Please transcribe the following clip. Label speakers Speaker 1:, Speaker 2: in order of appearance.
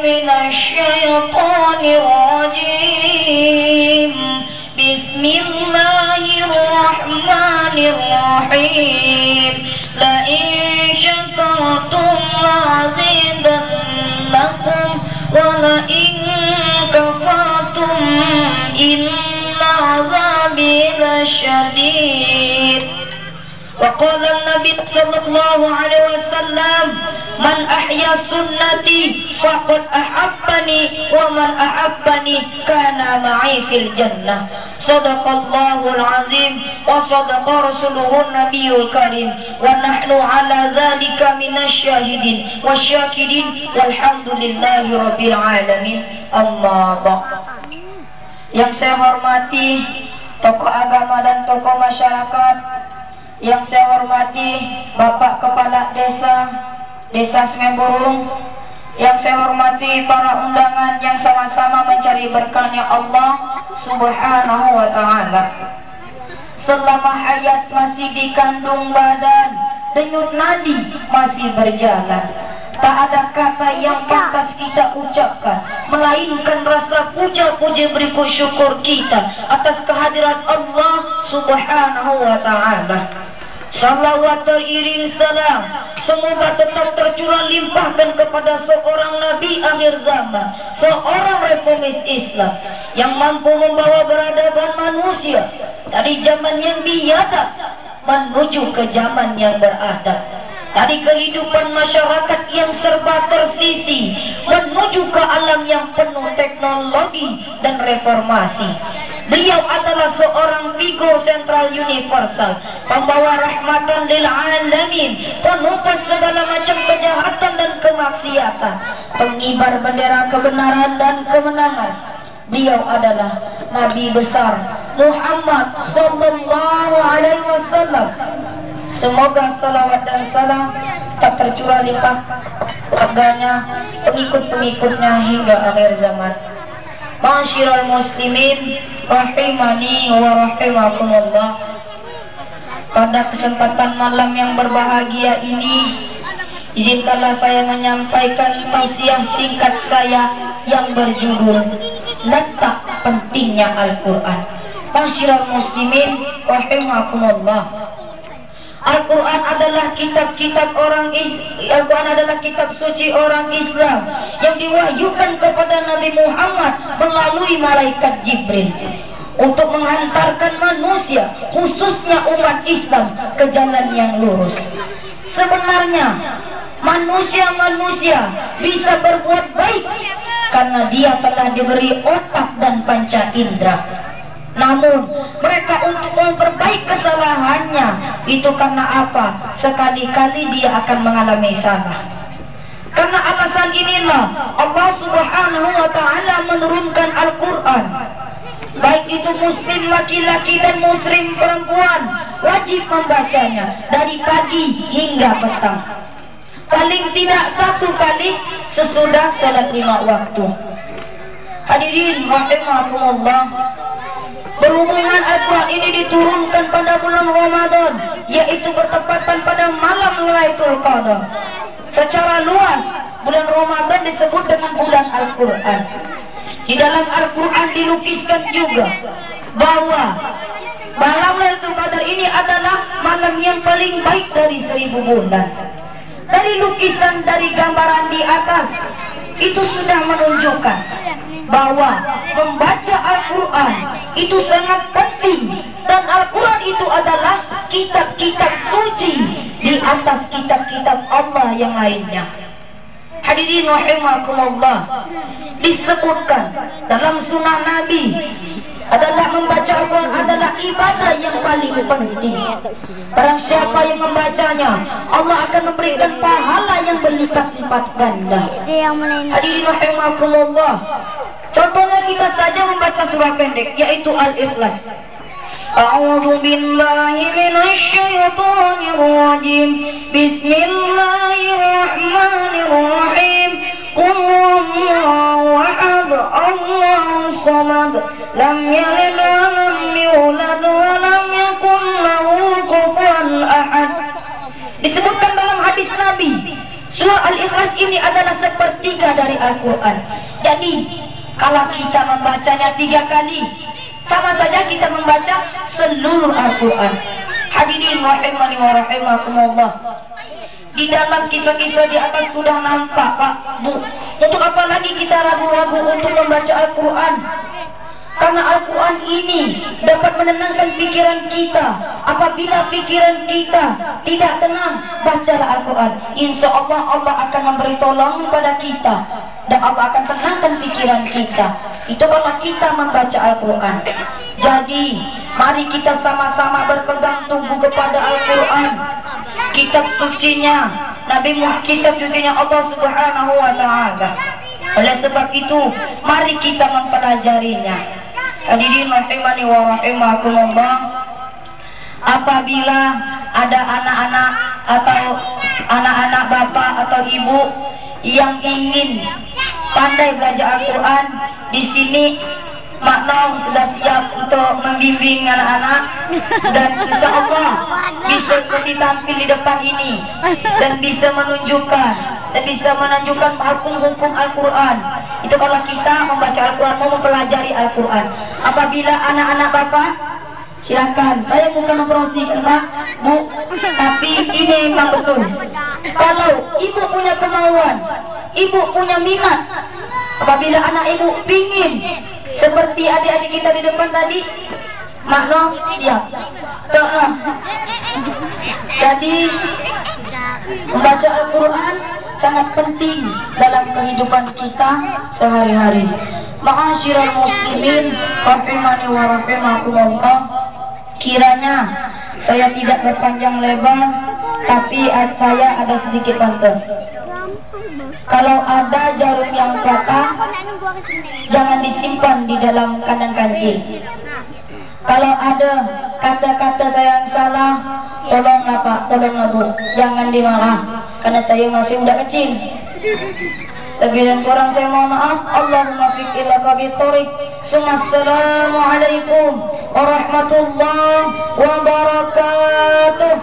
Speaker 1: من الشيطان الرجيم. بسم الله الرحمن الرحيم. لئن شكرتم لأزيدنكم ولئن كفرتم إن عذابي لشديد. وقال النبي صلى الله عليه وسلم: من أحيا سنتي فقد أحبني ومن أحبني كان معي في الجنة. صدق الله العظيم وصدق رسوله النبي الكريم ونحن على ذلك من الشاهدين والشاكرين والحمد لله رب العالمين. أما بعد. Yang saya hormati tokoh agama dan tokoh masyarakat, yang saya hormati Bapak Kepala Desa Sungai Burung, yang saya hormati para undangan yang sama-sama mencari berkahnya Allah Subhanahu wa ta'ala. Selama hayat masih dikandung badan, denyut nadi masih berjalan, tak ada kata yang pantas kita ucapkan melainkan rasa puja-puji berikut syukur kita atas kehadiran Allah Subhanahu wa ta'ala. Salawat teriring salam semoga tetap tercurah limpahkan kepada seorang Nabi akhir zaman, seorang reformis Islam yang mampu membawa peradaban manusia dari zaman yang biadab menuju ke zaman yang beradab, dari kehidupan masyarakat yang serba tersisi menuju ke alam yang penuh teknologi dan reformasi. Beliau adalah seorang figur sentral universal, pembawa rahmatan lil alamin, penumpas segala macam kejahatan dan kemaksiatan, pengibar bendera kebenaran dan kemenangan. Beliau adalah Nabi besar Muhammad sallallahu alaihi wasallam. Semoga salawat dan salam tak tercurah limpah kepadanya, pengikut-pengikutnya hingga akhir zaman. Ma'asyiral muslimin rahimani wa rahimakumullah. Pada kesempatan malam yang berbahagia ini, izinkanlah saya menyampaikan tausiah singkat saya yang berjudul Letak Pentingnya Al-Quran. Ma'asyiral muslimin rahimakumullah. Al-Quran adalah kitab-kitab Al-Quran adalah kitab suci orang Islam yang diwahyukan kepada Nabi Muhammad melalui malaikat Jibril untuk menghantarkan manusia, khususnya umat Islam, ke jalan yang lurus. Sebenarnya manusia bisa berbuat baik karena dia telah diberi otak dan panca indera. Namun mereka untuk memperbaiki kesalahannya itu karena apa? Sekali-kali dia akan mengalami salah. Karena alasan inilah Allah Subhanahu wa ta'ala menurunkan Al-Quran. Baik itu muslim laki-laki dan muslim perempuan wajib membacanya dari pagi hingga petang, paling tidak 1 kali sesudah sholat 5 waktu. Hadirin rahimakumullah, berhubungan Al-Quran ini diturunkan pada bulan Ramadan, yaitu bertepatan pada malam Lailatul Qadar. Secara luas, bulan Ramadan disebut dengan bulan Al-Quran. Di dalam Al-Quran dilukiskan juga bahwa malam Lailatul Qadar ini adalah malam yang paling baik dari 1000 bulan. Dari lukisan, dari gambaran di atas, itu sudah menunjukkan bahwa membaca Al-Quran itu sangat penting, dan Al-Quran itu adalah kitab-kitab suci di atas kitab-kitab Allah yang lainnya. Hadirin rahimakumullah, disebutkan dalam sunnah Nabi adalah membaca Al-Quran adalah ibadah yang paling penting. Barang siapa yang membacanya, Allah akan memberikan pahala yang berlipat-lipat ganda. Hadirin rahimakumullah, contohnya kita saja membaca surah pendek, yaitu Al-Ikhlas. A'udzu billahi minasyaitonir rajim. Bismillahirrahmanirrahim. Qul huwallahu ahad, Allahus samad, lam yalid wa lam yulad wa lam yakul lahu kufuwan ahad. Disebutkan dalam hadis Nabi, surah Al-Ikhlas ini adalah sepertiga dari Al-Quran. Jadi kalau kita membacanya 3 kali, sama saja kita membaca seluruh Al-Quran. Hadirin rahimani wa rahimakumullah. Di dalam kisah-kisah di atas sudah nampak, Pak, Bu. Untuk apa lagi kita ragu-ragu untuk membaca Al-Quran? Karena Al-Quran ini dapat menenangkan pikiran kita. Apabila pikiran kita tidak tenang, bacalah Al-Quran. Insya Allah Allah akan memberi tolong kepada kita, dan Allah akan tenangkan pikiran kita. Itu kalau kita membaca Al-Quran. Jadi mari kita sama-sama berpegang teguh kepada Al-Quran, kitab sucinya Nabi Muhammad, kitab sucinya Allah Subhanahu wa Ta'ala. Oleh sebab itu mari kita mempelajarinya. Hadirin rahimani wa rahimakumullah. Apabila ada anak-anak atau anak-anak bapak atau ibu yang ingin pandai belajar Al-Quran, di sini Mak Nong sudah siap untuk membimbing anak-anak, dan insya Allah bisa seperti tampil di depan ini dan bisa menunjukkan hukum-hukum Al-Quran. Itu kalau kita membaca Al-Quran, mau mempelajari Al-Quran. Apabila anak-anak bapak, silakan, saya bukan mempromosikan Pak, Bu, tapi ini memang betul. Kalau ibu punya kemauan, ibu punya minat, apabila anak ibu pingin seperti adik-adik kita di depan tadi, Makno siap. Jadi membaca Al-Quran sangat penting dalam kehidupan kita sehari-hari. Ma'asyiral muslimin rahimani wa rahimakumullah. Kiranya saya tidak berpanjang lebar, tapi saya ada sedikit pantun. Kalau ada jarum yang patah, jangan disimpan di dalam kandang kancing. Kalau ada kata-kata saya yang salah, tolonglah Pak, tolonglah Bu, jangan dimarah, karena saya masih udah kecil. Lebih dan kurang saya mohon maaf. Allahumma fiq ila qabit tariq. Assalamualaikum warahmatullahi wabarakatuh.